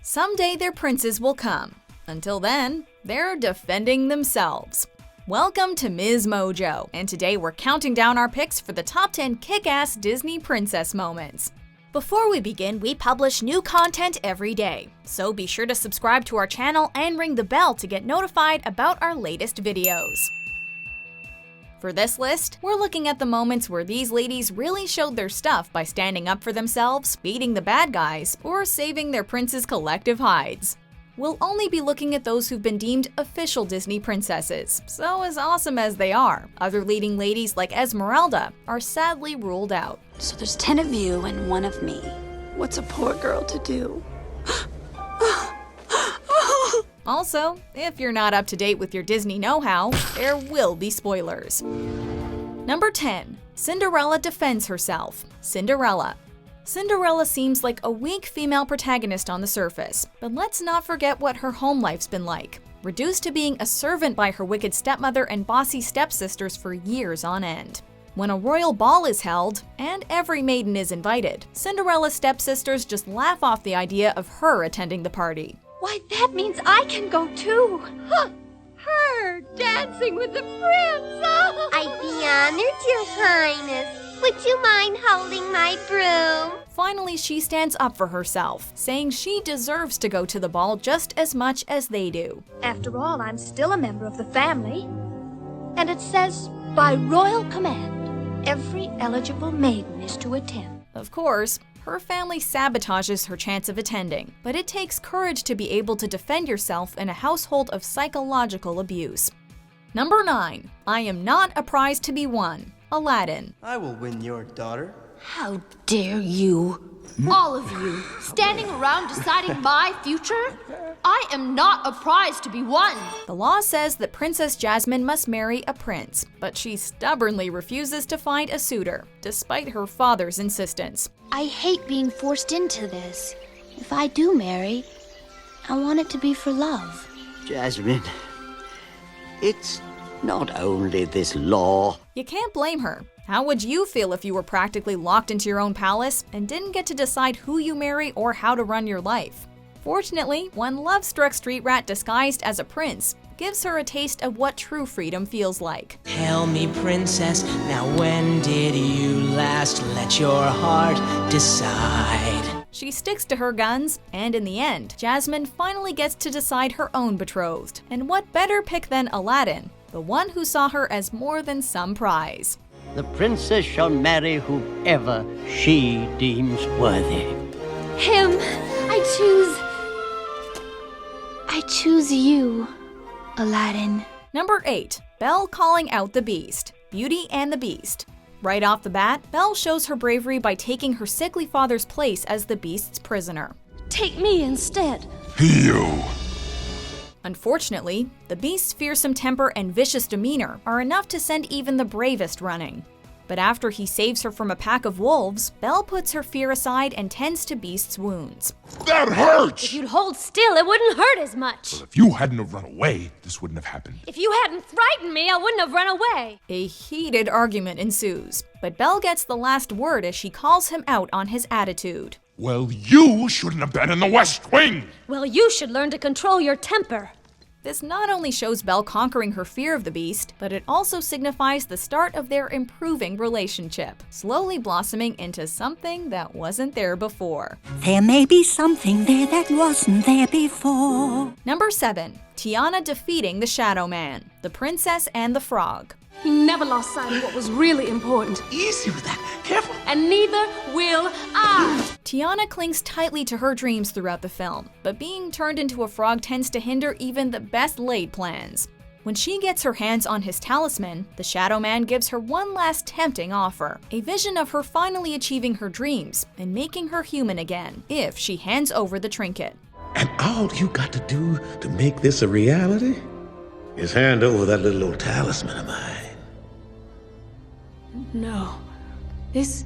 Someday their princes will come. Until then, they're defending themselves. Welcome to MsMojo, and today we're counting down our picks for the top 10 kick-ass Disney princess moments. Before we begin, we publish new content every day, so be sure to subscribe to our channel and ring the bell to get notified about our latest videos. For this list, we're looking at the moments where these ladies really showed their stuff by standing up for themselves, beating the bad guys, or saving their prince's collective hides. We'll only be looking at those who've been deemed official Disney princesses, so as awesome as they are, other leading ladies like Esmerelda are sadly ruled out. So there's 10 of you and 1 of me. What's a poor girl to do? Also, if you're not up to date with your Disney know-how, there will be spoilers. Number 10. Cinderella defends herself. Cinderella seems like a weak female protagonist on the surface, but let's not forget what her home life's been like. Reduced to being a servant by her wicked stepmother and bossy stepsisters for years on end. When a royal ball is held, and every maiden is invited, Cinderella's stepsisters just laugh off the idea of her attending the party. Why, that means I can go too! Her dancing with the prince! I'd be honored, Your Highness. Would you mind holding my broom? Finally, she stands up for herself, saying she deserves to go to the ball just as much as they do. After all, I'm still a member of the family. And it says, by royal command, every eligible maiden is to attend. Of course, her family sabotages her chance of attending, but it takes courage to be able to defend yourself in a household of psychological abuse. Number 9. I am not a prize to be won. Aladdin. I will win your daughter. How dare you? All of you, standing around deciding my future? I am not a prize to be won. The law says that Princess Jasmine must marry a prince, but she stubbornly refuses to find a suitor, despite her father's insistence. I hate being forced into this. If I do marry, I want it to be for love. Jasmine, it's not only this law. You can't blame her. How would you feel if you were practically locked into your own palace and didn't get to decide who you marry or how to run your life? Fortunately, one love-struck street rat disguised as a prince gives her a taste of what true freedom feels like. Tell me, princess, now when did you last let your heart decide? She sticks to her guns, and in the end, Jasmine finally gets to decide her own betrothed. And what better pick than Aladdin, the one who saw her as more than some prize. The princess shall marry whoever she deems worthy. Him! I choose you, Aladdin. Number 8. Belle calling out the Beast. Beauty and the Beast. Right off the bat, Belle shows her bravery by taking her sickly father's place as the Beast's prisoner. Take me instead. You! Unfortunately, the Beast's fearsome temper and vicious demeanor are enough to send even the bravest running. But after he saves her from a pack of wolves, Belle puts her fear aside and tends to Beast's wounds. That hurts! If you'd hold still, it wouldn't hurt as much. Well, if you hadn't have run away, this wouldn't have happened. If you hadn't frightened me, I wouldn't have run away. A heated argument ensues, but Belle gets the last word as she calls him out on his attitude. Well, you shouldn't have been in the West Wing! Well, you should learn to control your temper. This not only shows Belle conquering her fear of the Beast, but it also signifies the start of their improving relationship, slowly blossoming into something that wasn't there before. There may be something there that wasn't there before. Number 7. Tiana defeating the Shadow Man, the Princess and the Frog. He never lost sight of what was really important. Easy with that. Careful. And neither will I. Tiana clings tightly to her dreams throughout the film, but being turned into a frog tends to hinder even the best laid plans. When she gets her hands on his talisman, the Shadow Man gives her one last tempting offer, a vision of her finally achieving her dreams and making her human again, if she hands over the trinket. And all you got to do to make this a reality is hand over that little old talisman of mine. No, this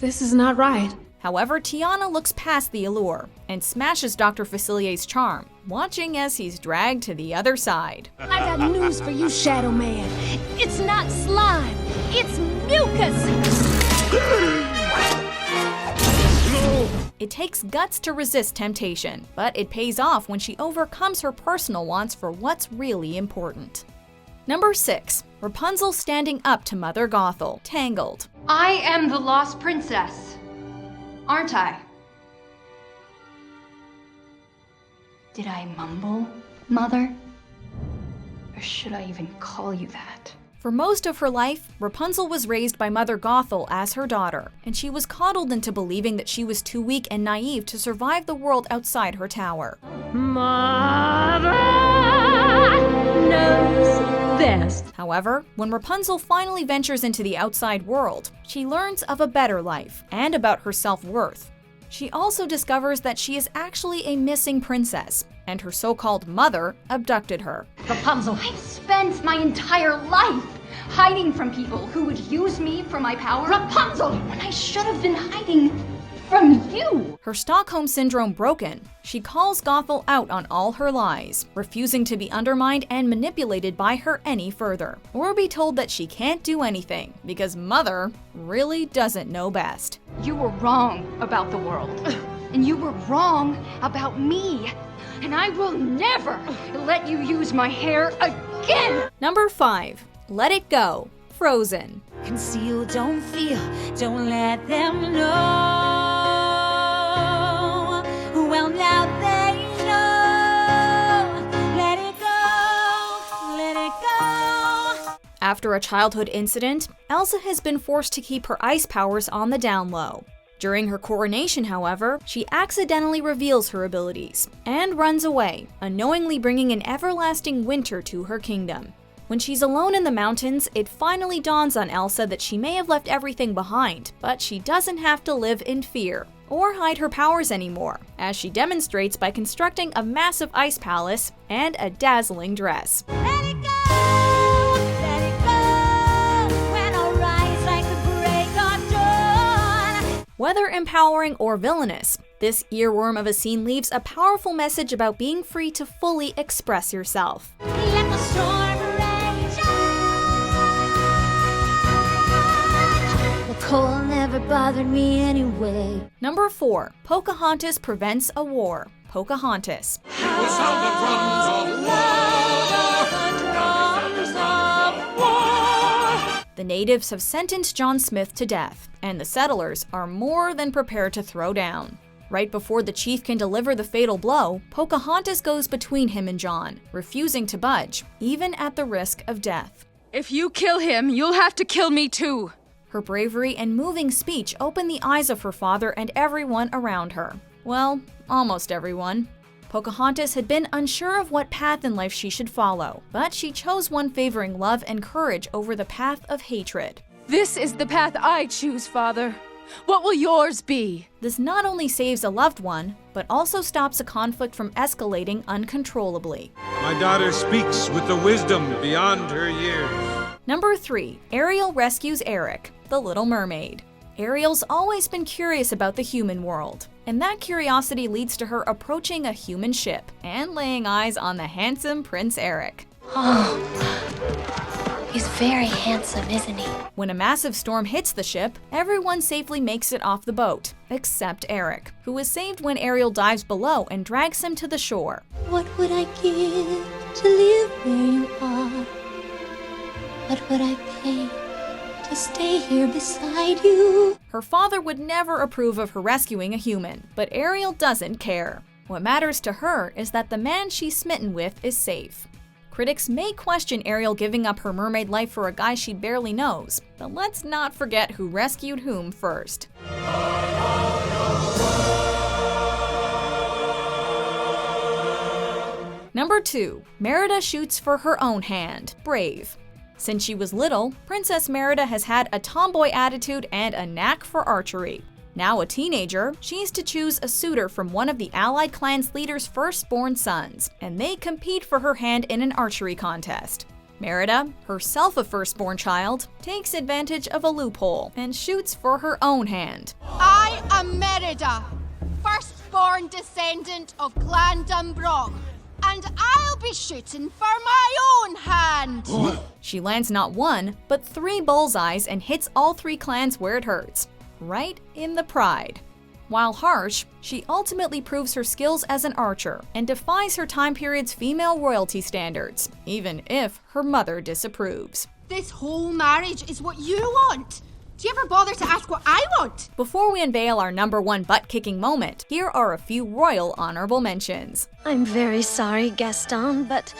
is not right. However, Tiana looks past the allure and smashes Dr. Facilier's charm, watching as he's dragged to the other side. I got news for you, Shadow Man. It's not slime, it's mucus. It takes guts to resist temptation, but it pays off when she overcomes her personal wants for what's really important. Number 6. Rapunzel standing up to Mother Gothel, Tangled. I am the lost princess, aren't I? Did I mumble, Mother? Or should I even call you that? For most of her life, Rapunzel was raised by Mother Gothel as her daughter, and she was coddled into believing that she was too weak and naive to survive the world outside her tower. Mother knows best. However, when Rapunzel finally ventures into the outside world, she learns of a better life and about her self-worth. She also discovers that she is actually a missing princess, and her so-called mother abducted her. Rapunzel, I've spent my entire life hiding from people who would use me for my power. Rapunzel, when I should have been hiding from you. Her Stockholm Syndrome broken, she calls Gothel out on all her lies, refusing to be undermined and manipulated by her any further, or be told that she can't do anything, because Mother really doesn't know best. You were wrong about the world, and you were wrong about me, and I will never let you use my hair again! Number 5. Let It Go, Frozen. Conceal, don't feel, don't let them know. Well, now they know. Let it go, let it go. After a childhood incident, Elsa has been forced to keep her ice powers on the down low. During her coronation, however, she accidentally reveals her abilities and runs away, unknowingly bringing an everlasting winter to her kingdom. When she's alone in the mountains, it finally dawns on Elsa that she may have left everything behind, but she doesn't have to live in fear or hide her powers anymore, as she demonstrates by constructing a massive ice palace and a dazzling dress. Let it go, when I rise like the break of dawn. Whether empowering or villainous, this earworm of a scene leaves a powerful message about being free to fully express yourself. Let the storm rage on. The cold never bothered me anyway. Number 4. Pocahontas Prevents a War, Pocahontas. The natives have sentenced John Smith to death, and the settlers are more than prepared to throw down. Right before the chief can deliver the fatal blow, Pocahontas goes between him and John, refusing to budge, even at the risk of death. If you kill him, you'll have to kill me too. Her bravery and moving speech open the eyes of her father and everyone around her. Well, almost everyone. Pocahontas had been unsure of what path in life she should follow, but she chose one favoring love and courage over the path of hatred. This is the path I choose, Father. What will yours be? This not only saves a loved one, but also stops a conflict from escalating uncontrollably. My daughter speaks with the wisdom beyond her years. Number 3. Ariel rescues Eric, the Little Mermaid. Ariel's always been curious about the human world, and that curiosity leads to her approaching a human ship and laying eyes on the handsome Prince Eric. Oh, he's very handsome, isn't he? When a massive storm hits the ship, everyone safely makes it off the boat, except Eric, who is saved when Ariel dives below and drags him to the shore. What would I give to live where you are? What would I pay to stay here beside you? Her father would never approve of her rescuing a human, but Ariel doesn't care. What matters to her is that the man she's smitten with is safe. Critics may question Ariel giving up her mermaid life for a guy she barely knows, but let's not forget who rescued whom first. Number 2. Merida shoots for her own hand, Brave. Since she was little, Princess Merida has had a tomboy attitude and a knack for archery. Now a teenager, she's to choose a suitor from one of the allied clan's leader's firstborn sons, and they compete for her hand in an archery contest. Merida, herself a firstborn child, takes advantage of a loophole and shoots for her own hand. I am Merida, firstborn descendant of Clan Dunbrog, and I'll be shooting for my own hand. She lands not one, but 3 bullseyes and hits all 3 clans where it hurts. Right in the pride. While harsh, she ultimately proves her skills as an archer and defies her time period's female royalty standards, even if her mother disapproves. This whole marriage is what you want. Do you ever bother to ask what I want? Before we unveil our #1 butt-kicking moment, here are a few royal honorable mentions. I'm very sorry, Gaston, but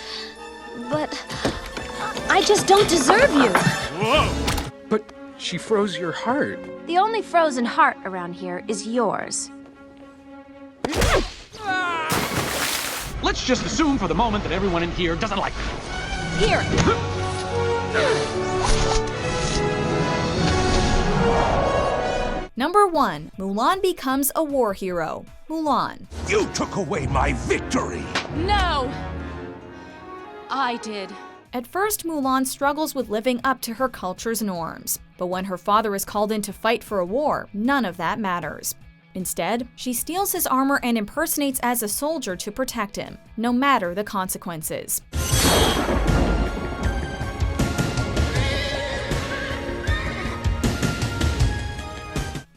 I just don't deserve you. Whoa! But she froze your heart. The only frozen heart around here is yours. Let's just assume for the moment that everyone in here doesn't like me. Here. Number 1. Mulan becomes a war hero. Mulan. You took away my victory! No! I did. At first, Mulan struggles with living up to her culture's norms. But when her father is called in to fight for a war, none of that matters. Instead, she steals his armor and impersonates as a soldier to protect him, no matter the consequences.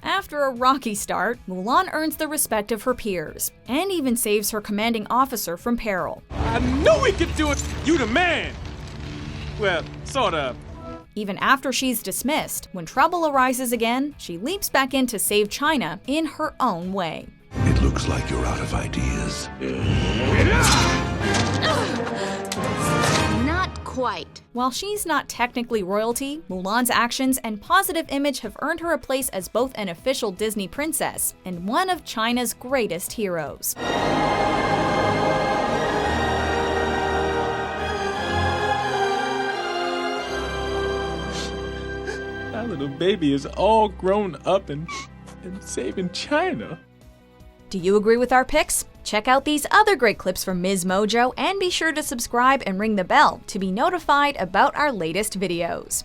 After a rocky start, Mulan earns the respect of her peers, and even saves her commanding officer from peril. I knew we could do it! You the man! Well, sort of. Even after she's dismissed, when trouble arises again, she leaps back in to save China in her own way. It looks like you're out of ideas. Not quite. While she's not technically royalty, Mulan's actions and positive image have earned her a place as both an official Disney princess and one of China's greatest heroes. That little baby is all grown up and saving China. Do you agree with our picks? Check out these other great clips from MsMojo and be sure to subscribe and ring the bell to be notified about our latest videos.